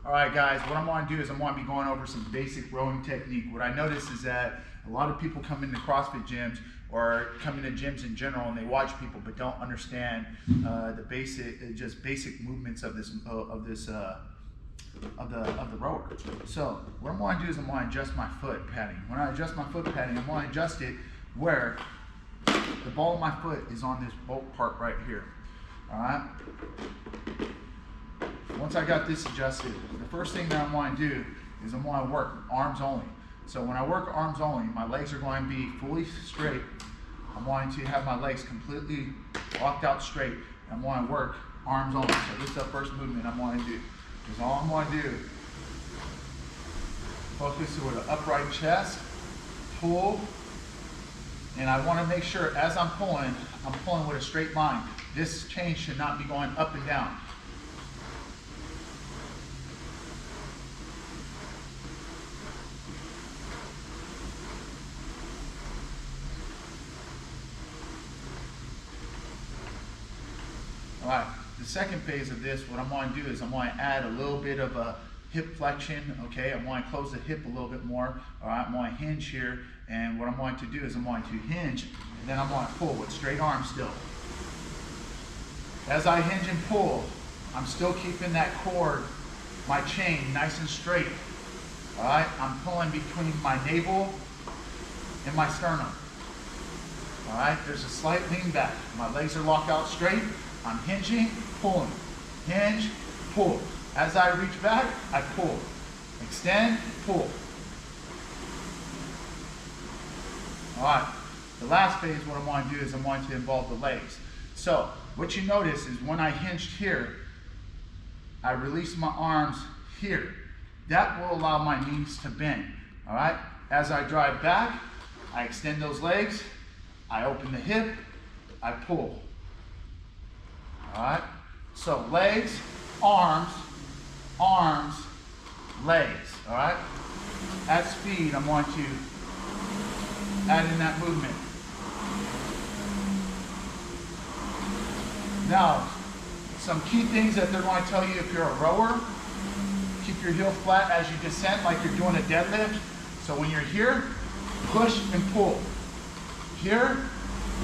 All right, guys, what I'm going to do is I'm going to be going over some basic rowing technique. What I notice is that a lot of people come into CrossFit gyms or come into gyms in general and they watch people but don't understand the basic movements of the rower. So what I'm going to do is I'm going to adjust my foot padding. When I adjust my foot padding, I'm going to adjust it where the ball of my foot is on this bolt part right here. All right. Once I got this adjusted, the first thing that I'm going to do is I'm going to work arms only. So when I work arms only, my legs are going to be fully straight. I'm going to have my legs completely locked out straight. I'm going to work arms only. So this is the first movement I'm going to do. Because all I'm going to do, focus with an upright chest, pull, and I want to make sure as I'm pulling with a straight line. This chain should not be going up and down. All right, the second phase of this, what I'm going to do is I'm going to add a little bit of a hip flexion, okay? I'm going to close the hip a little bit more. All right, I'm going to hinge here, and what I'm going to do is I'm going to hinge, and then I'm going to pull with straight arms still. As I hinge and pull, I'm still keeping that cord, my chain, nice and straight. All right, I'm pulling between my navel and my sternum. All right, there's a slight lean back. My legs are locked out straight. I'm hinging, pulling, hinge, pull. As I reach back, I pull, extend, pull. All right, the last phase, what I'm going to do is I'm going to involve the legs. So what you notice is when I hinged here, I release my arms here. That will allow my knees to bend, all right? As I drive back, I extend those legs, I open the hip, I pull. All right, so legs, arms, arms, legs, all right? At speed, I'm going to add in that movement. Now, some key things that they're going to tell you if you're a rower, keep your heel flat as you descend like you're doing a deadlift. So when you're here, push and pull. Here,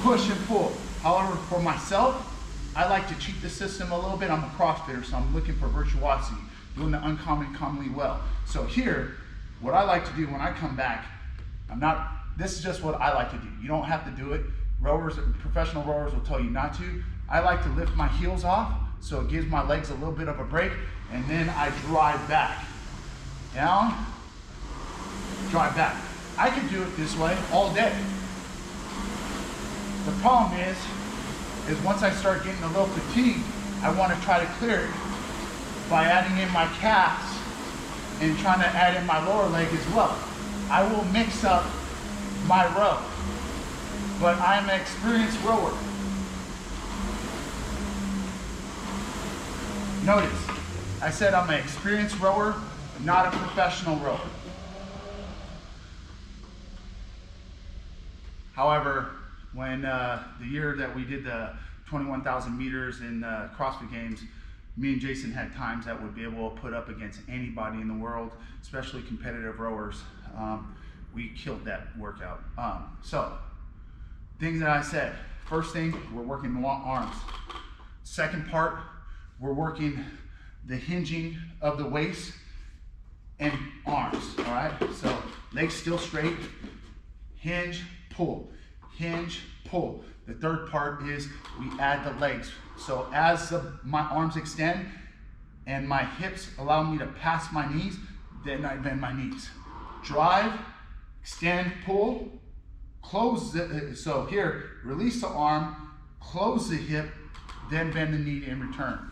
push and pull. However, for myself, I like to cheat the system a little bit. I'm a CrossFitter, so I'm looking for virtuosity, doing the uncommon commonly well. So here, what I like to do when I come back, this is just what I like to do. You don't have to do it. Rowers, professional rowers will tell you not to. I like to lift my heels off, so it gives my legs a little bit of a break, and then I drive back. Down, drive back. I can do it this way all day. The problem is once I start getting a little fatigued, I want to try to clear it by adding in my calves and trying to add in my lower leg as well. I will mix up my row, but I'm an experienced rower. Notice, I said I'm an experienced rower, not a professional rower. However, when the year that we did the 21,000 meters in CrossFit Games, me and Jason had times that would be able to put up against anybody in the world, especially competitive rowers. We killed that workout. So, things that I said. First thing, we're working long arms. Second part, we're working the hinging of the waist and arms, all right? So, legs still straight, hinge, pull. Hinge, pull. The third part is we add the legs. So as my arms extend and my hips allow me to pass my knees, then I bend my knees. Drive, extend, pull, close so here, release the arm, close the hip, then bend the knee in return.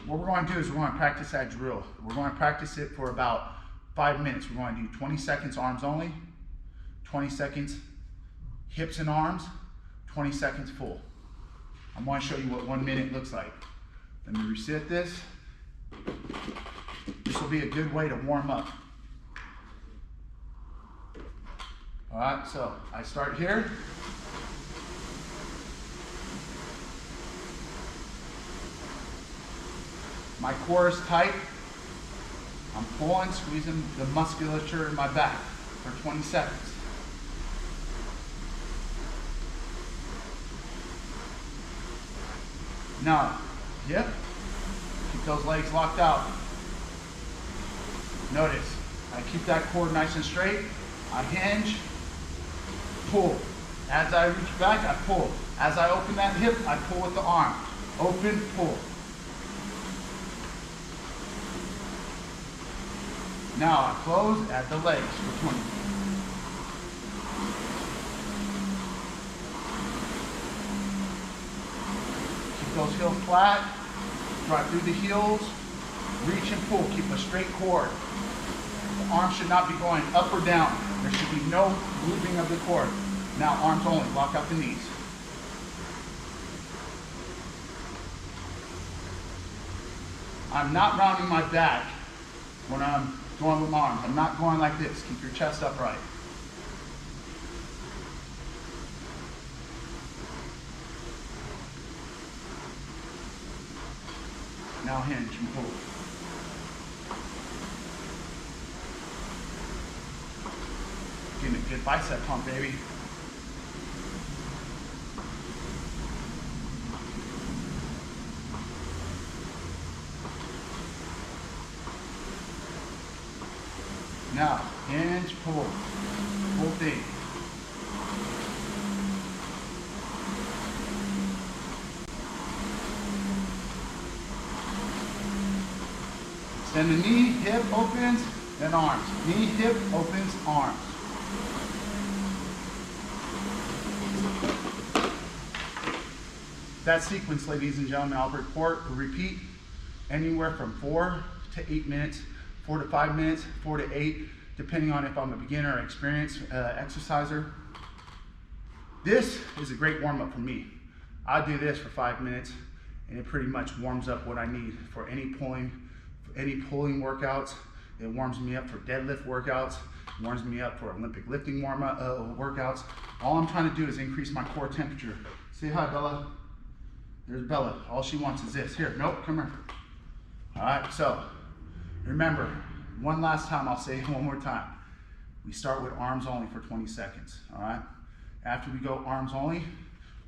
What we're going to do is we're going to practice that drill. We're going to practice it for about 5 minutes. We're going to do 20 seconds arms only, 20 seconds hips and arms, 20 seconds full. I'm going to show you what 1 minute looks like. Let me reset this. This will be a good way to warm up. All right, so I start here. My core is tight. I'm pulling, squeezing the musculature in my back for 20 seconds. Now, yep, keep those legs locked out. Notice, I keep that core nice and straight. I hinge, pull. As I reach back, I pull. As I open that hip, I pull with the arm. Open, pull. Now I close at the legs for 20. Keep those heels flat. Drive through the heels. Reach and pull. Keep a straight core. The arms should not be going up or down. There should be no moving of the core. Now arms only. Lock out the knees. I'm not rounding my back when I'm going with my arms. I'm not going like this. Keep your chest upright. Now hinge and pull. Getting a good bicep pump, baby. Now, hinge, pull. Full thing. Extend the knee, hip opens, then arms. Knee, hip opens, arms. That sequence, ladies and gentlemen, I'll repeat anywhere from 4 to 8 minutes, 4 to 5 minutes, 4 to 8, depending on if I'm a beginner or experienced exerciser. This is a great warm-up for me. I do this for 5 minutes, and it pretty much warms up what I need for any pulling workouts. It warms me up for deadlift workouts. It warms me up for Olympic lifting workouts. All I'm trying to do is increase my core temperature. Say hi, Bella. There's Bella. All she wants is this. Here, nope, come here. All right, so remember, one last time, I'll say it one more time. We start with arms only for 20 seconds, all right? After we go arms only,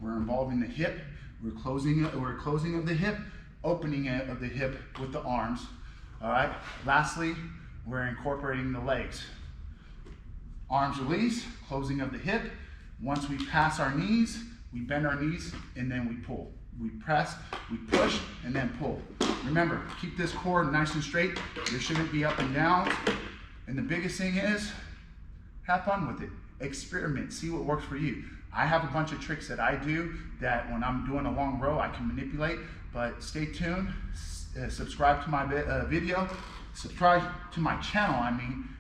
we're involving the hip. We're closing of the hip, opening of the hip with the arms, all right? Lastly, we're incorporating the legs. Arms release, closing of the hip. Once we pass our knees, we bend our knees and then we pull. We press, we push, and then pull. Remember, keep this core nice and straight. There shouldn't be up and down. And the biggest thing is, have fun with it. Experiment, see what works for you. I have a bunch of tricks that I do that when I'm doing a long row, I can manipulate, but stay tuned, subscribe to my video, subscribe to my channel,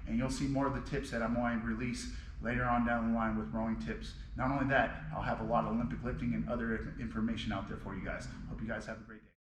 and you'll see more of the tips that I'm going to release later on down the line with rowing tips. Not only that, I'll have a lot of Olympic lifting and other information out there for you guys. Hope you guys have a great day.